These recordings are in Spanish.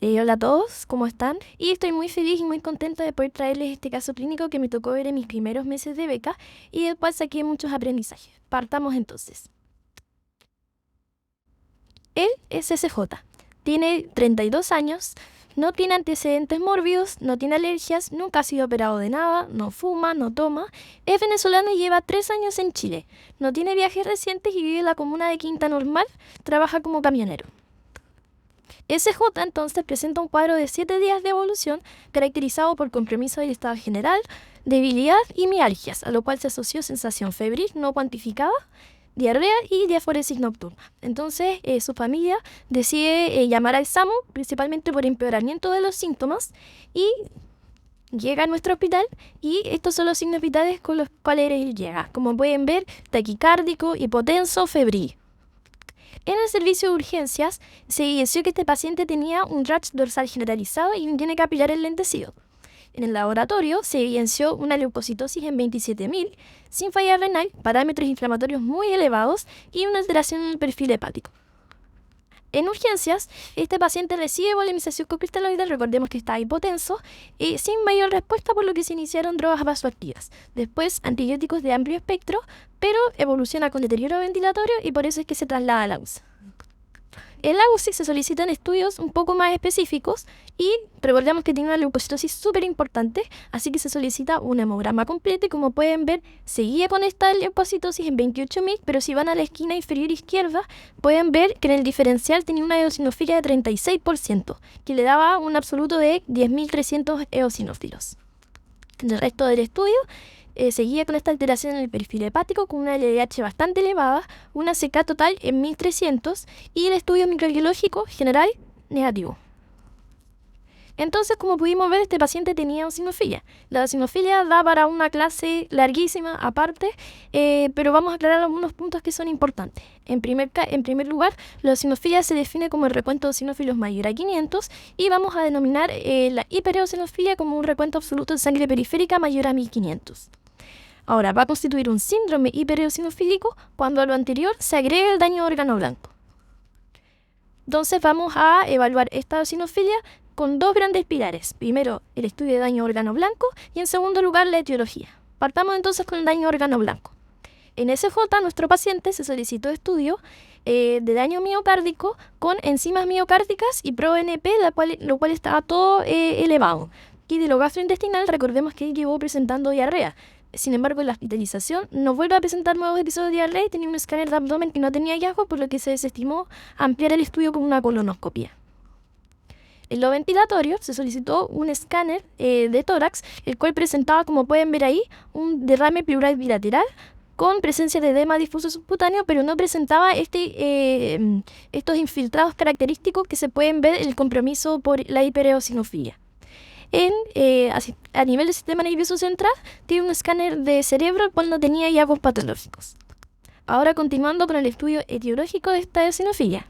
Hola a todos, ¿cómo están? Y estoy muy feliz y muy contenta de poder traerles este caso clínico que me tocó ver en mis primeros meses de beca y del cual saqué muchos aprendizajes. Partamos entonces. Él es SJ, tiene 32 años, no tiene antecedentes mórbidos, no tiene alergias, nunca ha sido operado de nada, no fuma, no toma, es venezolano y lleva 3 años en Chile, no tiene viajes recientes y vive en la comuna de Quinta Normal, trabaja como camionero. SJ entonces presenta un cuadro de 7 días de evolución caracterizado por compromiso del estado general, debilidad y mialgias, a lo cual se asoció sensación febril no cuantificada, diarrea y diaforesis nocturna. Entonces su familia decide llamar al SAMU, principalmente por empeoramiento de los síntomas, y llega a nuestro hospital y estos son los signos vitales con los cuales él llega. Como pueden ver, taquicárdico, hipotenso, febril. En el servicio de urgencias se evidenció que este paciente tenía un rash dorsal generalizado y un tiene capilar enlentecido. En el laboratorio se evidenció una leucocitosis en 27.000, sin falla renal, parámetros inflamatorios muy elevados y una alteración en el perfil hepático. En urgencias, este paciente recibe volemización con cristaloide, recordemos que está hipotenso, sin mayor respuesta, por lo que se iniciaron drogas vasoactivas. Después, antibióticos de amplio espectro, pero evoluciona con deterioro ventilatorio y por eso es que se traslada a la UCI. En la UCI se solicitan estudios un poco más específicos y recordemos que tiene una leucocitosis súper importante, así que se solicita un hemograma completo y como pueden ver, seguía con esta leucocitosis en 28.000, pero si van a la esquina inferior izquierda, pueden ver que en el diferencial tenía una eosinofilia de 36%, que le daba un absoluto de 10.300 eosinófilos. En el resto del estudio, seguía con esta alteración en el perfil hepático con una LDH bastante elevada, una CK total en 1300 y el estudio microbiológico general negativo. Entonces, como pudimos ver, este paciente tenía eosinofilia. La eosinofilia da para una clase larguísima aparte, pero vamos a aclarar algunos puntos que son importantes. En primer lugar, la eosinofilia se define como el recuento de eosinófilos mayor a 500 y vamos a denominar la hipereosinofilia como un recuento absoluto de sangre periférica mayor a 1500. Ahora, va a constituir un síndrome hipereosinofílico cuando a lo anterior se agrega el daño a órgano blanco. Entonces vamos a evaluar esta eosinofilia con dos grandes pilares. Primero, el estudio de daño a órgano blanco y en segundo lugar, la etiología. Partamos entonces con el daño a órgano blanco. En SJ, nuestro paciente se solicitó estudio de daño miocárdico con enzimas miocárdicas y ProNP, lo cual estaba todo elevado. Y de lo gastrointestinal, recordemos que él llevó presentando diarrea. Sin embargo, en la hospitalización no vuelve a presentar nuevos episodios de diarrea y tenía un escáner de abdomen que no tenía hallazgos, por lo que se desestimó ampliar el estudio con una colonoscopia. En lo ventilatorio se solicitó un escáner de tórax, el cual presentaba, como pueden ver ahí, un derrame pleural bilateral con presencia de edema difuso subcutáneo, pero no presentaba estos infiltrados característicos que se pueden ver en el compromiso por la hipereosinofilia. A nivel del sistema nervioso central, tiene un escáner de cerebro, el cual no tenía hallazgos patológicos. Ahora, continuando con el estudio etiológico de esta eosinofilia,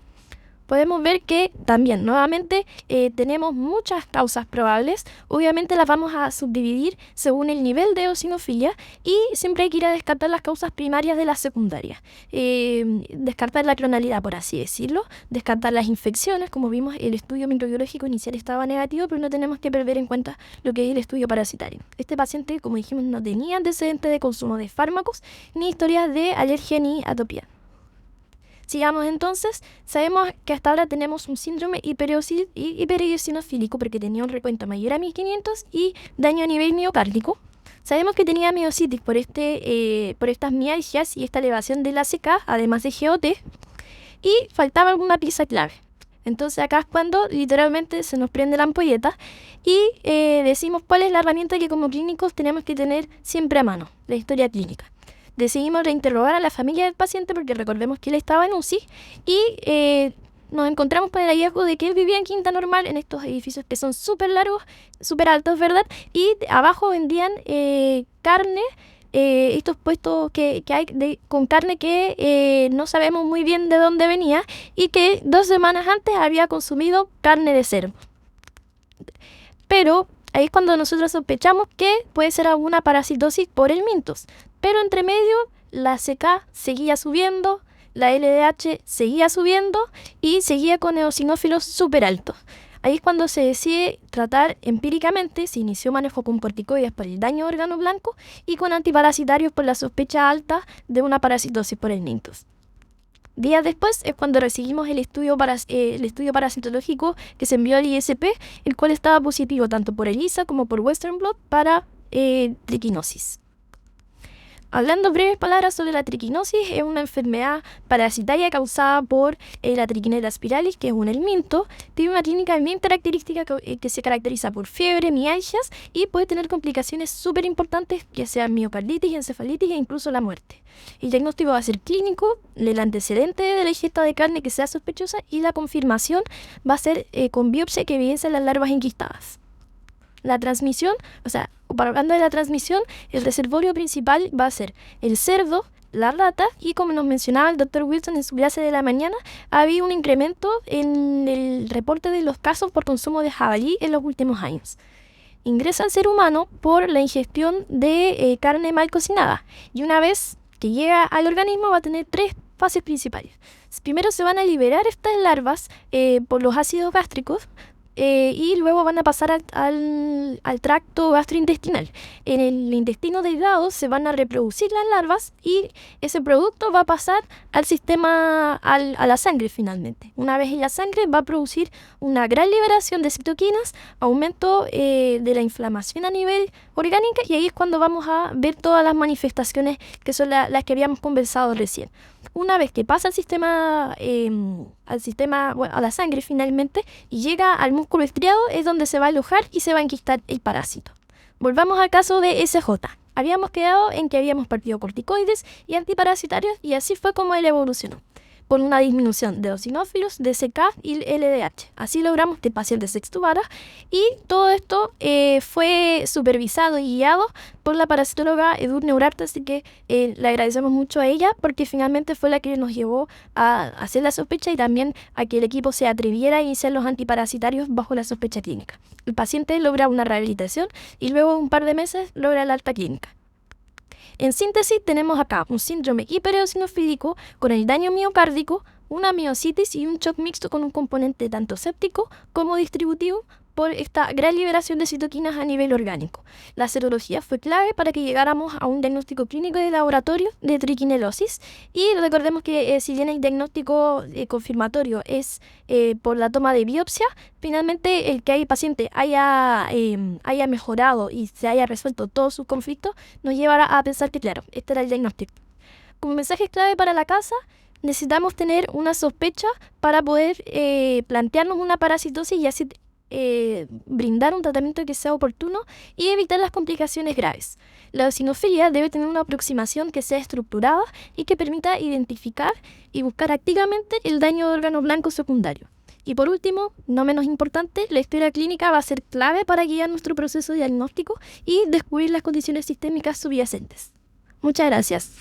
podemos ver que también, nuevamente, tenemos muchas causas probables. Obviamente las vamos a subdividir según el nivel de eosinofilia y siempre hay que ir a descartar las causas primarias de las secundarias. Descartar la clonalidad, por así decirlo. Descartar las infecciones. Como vimos, el estudio microbiológico inicial estaba negativo, pero no tenemos que perder en cuenta lo que es el estudio parasitario. Este paciente, como dijimos, no tenía antecedentes de consumo de fármacos, ni historias de alergia ni atopía. Sigamos entonces, sabemos que hasta ahora tenemos un síndrome hipereosinofílico porque tenía un recuento mayor a 1500 y daño a nivel miocárdico. Sabemos que tenía miositis por estas mialgias y esta elevación de la CK, además de GOT, y faltaba alguna pieza clave. Entonces acá es cuando literalmente se nos prende la ampolleta y decimos cuál es la herramienta que como clínicos tenemos que tener siempre a mano, la historia clínica. Decidimos reinterrogar a la familia del paciente porque recordemos que él estaba en UCI y nos encontramos con el hallazgo de que él vivía en Quinta Normal, en estos edificios que son súper largos, súper altos, ¿verdad? Y abajo vendían carne, estos puestos que hay con carne que no sabemos muy bien de dónde venía y que 2 semanas antes había consumido carne de cerdo. Pero ahí es cuando nosotros sospechamos que puede ser alguna parasitosis por el Mintos. Pero entre medio, la CK seguía subiendo, la LDH seguía subiendo y seguía con eosinófilos súper altos. Ahí es cuando se decide tratar empíricamente si inició manejo con corticoides por el daño de órgano blanco y con antiparasitarios por la sospecha alta de una parasitosis por el Nintus. Días después es cuando recibimos el estudio parasitológico que se envió al ISP, el cual estaba positivo tanto por ELISA como por Western blot para triquinosis. Hablando breves palabras sobre la triquinosis, es una enfermedad parasitaria causada por la Trichinella spiralis, que es un helminto. Tiene una clínica bien característica que se caracteriza por fiebre, mialgias y puede tener complicaciones súper importantes, que sean miocarditis, encefalitis e incluso la muerte. El diagnóstico va a ser clínico, el antecedente de la ingesta de carne que sea sospechosa y la confirmación va a ser con biopsia que evidencia las larvas enquistadas. La transmisión, hablando de la transmisión, el reservorio principal va a ser el cerdo, la rata y, como nos mencionaba el Dr. Wilson en su clase de la mañana, había un incremento en el reporte de los casos por consumo de jabalí en los últimos años. Ingresa al ser humano por la ingestión de carne mal cocinada y una vez que llega al organismo va a tener 3 fases principales. Primero se van a liberar estas larvas por los ácidos gástricos, y luego van a pasar al tracto gastrointestinal. En el intestino delgado se van a reproducir las larvas y ese producto va a pasar al sistema, a la sangre finalmente. Una vez en la sangre va a producir una gran liberación de citoquinas, aumento de la inflamación a nivel orgánica y ahí es cuando vamos a ver todas las manifestaciones que son las que habíamos conversado recién. Una vez que pasa al sistema, a la sangre finalmente y llega al músculo estriado es donde se va a alojar y se va a enquistar el parásito. Volvamos al caso de SJ. Habíamos quedado en que habíamos partido corticoides y antiparasitarios y así fue como él evolucionó, por una disminución de eosinófilos, DCK y LDH. Así logramos que el paciente se extubara y todo esto fue supervisado y guiado por la parasitóloga Edurne Urarte, así que le agradecemos mucho a ella porque finalmente fue la que nos llevó a hacer la sospecha y también a que el equipo se atreviera a iniciar los antiparasitarios bajo la sospecha clínica. El paciente logra una rehabilitación y luego de un par de meses logra la alta clínica. En síntesis, tenemos acá un síndrome hipereosinofílico con el daño miocárdico, una miositis y un shock mixto con un componente tanto séptico como distributivo por esta gran liberación de citoquinas a nivel orgánico. La serología fue clave para que llegáramos a un diagnóstico clínico de laboratorio de triquinelosis y recordemos que si bien el diagnóstico confirmatorio es por la toma de biopsia, finalmente el que el paciente haya mejorado y se haya resuelto todos sus conflictos nos llevará a pensar que claro, este era el diagnóstico. Como mensaje clave para la casa, necesitamos tener una sospecha para poder plantearnos una parasitosis y así brindar un tratamiento que sea oportuno y evitar las complicaciones graves. La eosinofilia debe tener una aproximación que sea estructurada y que permita identificar y buscar activamente el daño de órgano blanco secundario. Y por último, no menos importante, la historia clínica va a ser clave para guiar nuestro proceso diagnóstico y descubrir las condiciones sistémicas subyacentes. Muchas gracias.